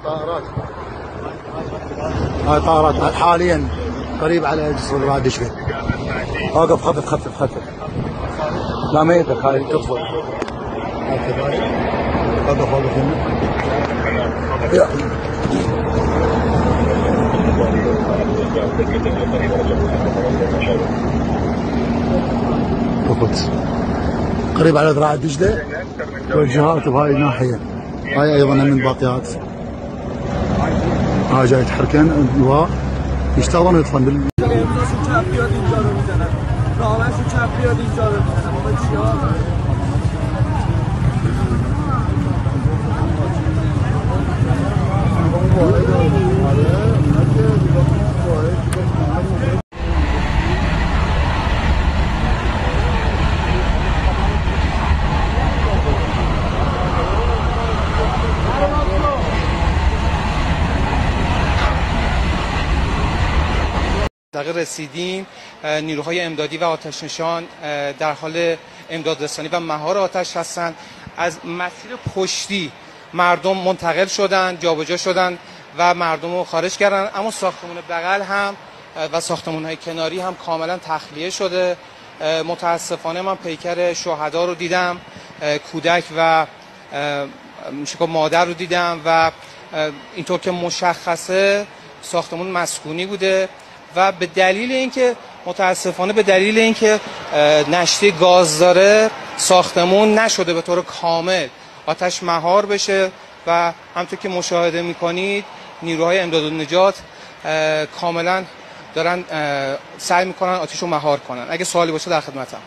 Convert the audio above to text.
طائرات. هاي طائرات حاليا قريب على جسر رعد دشقة. اوقف، خفف. لا ما يدك، هاي تطفل. هاي كذلك. اوقف هنا. وقفت قريب على ذراع دجلة، توجهات بهاي الناحية. هاي ايضا من باطيات. ها جاي تحركن يشتغلون ويطفن رسیدیم. نیروهای امدادی و آتش‌نشان در حال امدادرسانی و مهار آتش هستند. از مسیر پشتی مردم منتقل شدن، جابجا شدن و مردم رو خارج کردن، اما ساختمان بغل هم و ساختمان‌های کناری هم کاملا تخلیه شده. متاسفانه من پیکر شهدا رو دیدم، کودک و مادر رو دیدم و اینطور که مشخصه ساختمان مسکونی بوده و به دلیل اینکه متاسفانه به دلیل اینکه نشتی گاز داره ساختمون نشده به طور کامل آتش مهار بشه و همونطور که مشاهده میکنید نیروهای امداد و نجات کاملا دارن سعی میکنن آتش رو مهار کنن. اگه سوالی باشه در خدمتم.